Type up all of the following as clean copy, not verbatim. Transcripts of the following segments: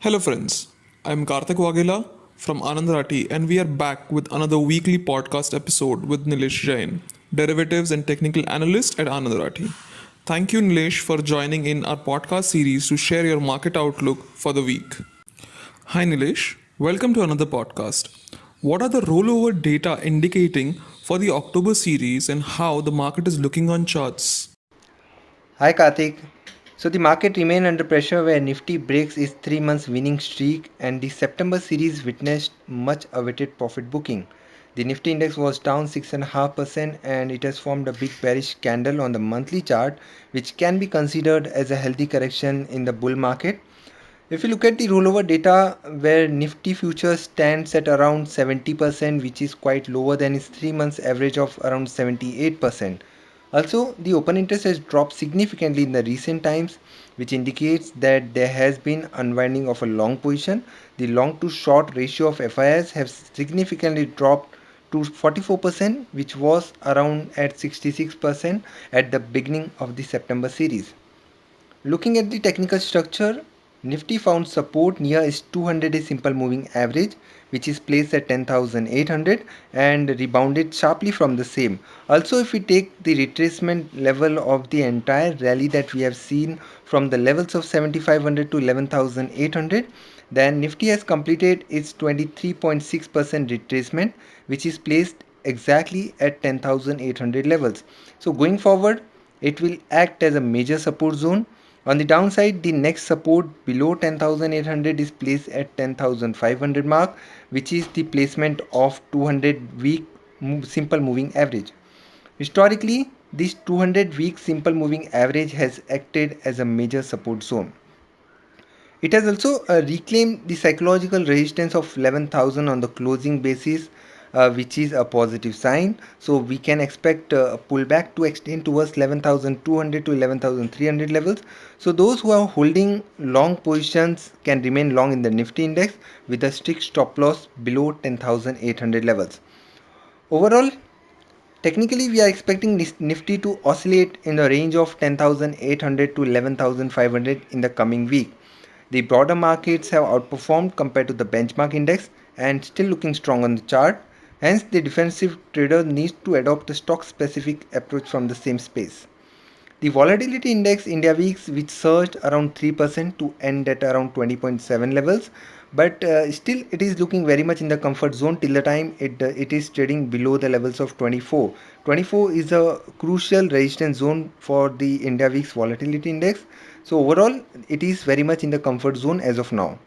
Hello, friends. I'm Karthik Wagela from Anand Rathi, and we are back with another weekly podcast episode with Nilesh Jain, derivatives and technical analyst at Anand Rathi. Thank you, Nilesh, for joining in our podcast series to share your market outlook for the week. Hi, Nilesh. Welcome to another podcast. What are the rollover data indicating for the October series and how the market is looking on charts? Hi Karthik. So the market remained under pressure where Nifty breaks its 3 months winning streak and the September series witnessed much awaited profit booking. The Nifty index was down 6.5% and it has formed a big bearish candle on the monthly chart, which can be considered as a healthy correction in the bull market. If you look at the rollover data where Nifty futures stands at around 70%, which is quite lower than its 3 months average of around 78%. Also, the open interest has dropped significantly in the recent times, which indicates that there has been unwinding of a long position. The long to short ratio of FIS has significantly dropped to 44%, which was around at 66% at the beginning of the September series. Looking at the technical structure, Nifty found support near its 200-day simple moving average, which is placed at 10,800 and rebounded sharply from the same. Also, if we take the retracement level of the entire rally that we have seen from the levels of 7,500 to 11,800, then Nifty has completed its 23.6% retracement, which is placed exactly at 10,800 levels. So going forward, it will act as a major support zone. On the downside, the next support below 10,800 is placed at 10,500 mark, which is the placement of 200-week simple moving average. Historically, this 200-week simple moving average has acted as a major support zone. It has also reclaimed the psychological resistance of 11,000 on the closing basis, which is a positive sign. So we can expect a pullback to extend towards 11,200 to 11,300 levels. So those who are holding long positions can remain long in the Nifty index with a strict stop loss below 10,800 levels. Overall, technically, we are expecting Nifty to oscillate in the range of 10,800 to 11,500 in the coming week. The broader markets have outperformed compared to the benchmark index and still looking strong on the chart. Hence, the defensive trader needs to adopt a stock specific approach from the same space. The volatility index India weeks which surged around 3% to end at around 20.7 levels, but still it is looking very much in the comfort zone till the time it is trading below the levels of 24. 24 is a crucial resistance zone for the India weeks volatility index. So overall it is very much in the comfort zone as of now.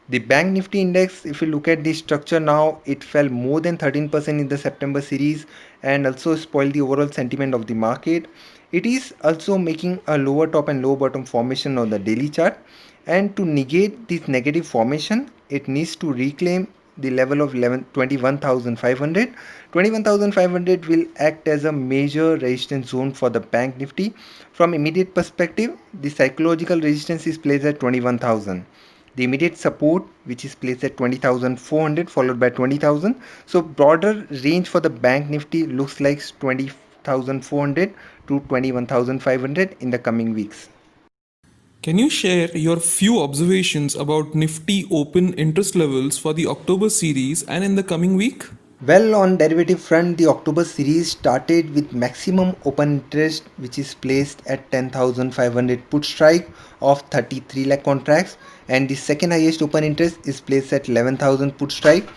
The Bank Nifty index, if you look at the structure now, it fell more than 13% in the September series and also spoiled the overall sentiment of the market. It is also making a lower top and lower bottom formation on the daily chart. And to negate this negative formation, it needs to reclaim the level of 21,500. 21,500 will act as a major resistance zone for the Bank Nifty. From immediate perspective, the psychological resistance is placed at 21,000. The immediate support which is placed at 20,400 followed by 20,000. So broader range for the Bank Nifty looks like 20,400 to 21,500 in the coming weeks. Can you share your few observations about Nifty open interest levels for the October series and in the coming week? Well, on derivative front, the October series started with maximum open interest which is placed at 10,500 put strike of 33 lakh contracts, and the second highest open interest is placed at 11,000 put strike.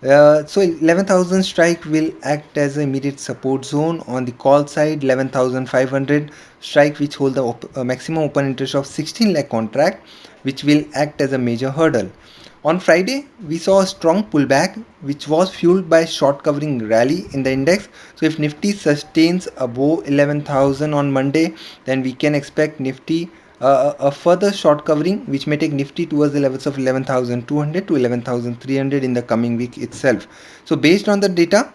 So 11,000 strike will act as an immediate support zone. On the call side, 11,500 strike which hold the maximum open interest of 16 lakh contract, which will act as a major hurdle. On Friday, we saw a strong pullback which was fueled by short covering rally in the index. So if Nifty sustains above 11,000 on Monday, then we can expect Nifty a further short covering which may take Nifty towards the levels of 11,200 to 11,300 in the coming week itself. So based on the data,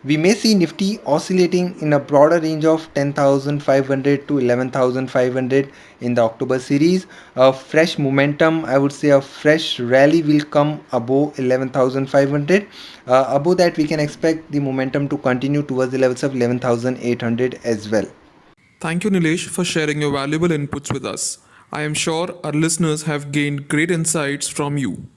we may see Nifty oscillating in a broader range of 10,500 to 11,500 in the October series. A fresh momentum, I would say a fresh rally will come above 11,500. Above that, we can expect the momentum to continue towards the levels of 11,800 as well. Thank you, Nilesh, for sharing your valuable inputs with us. I am sure our listeners have gained great insights from you.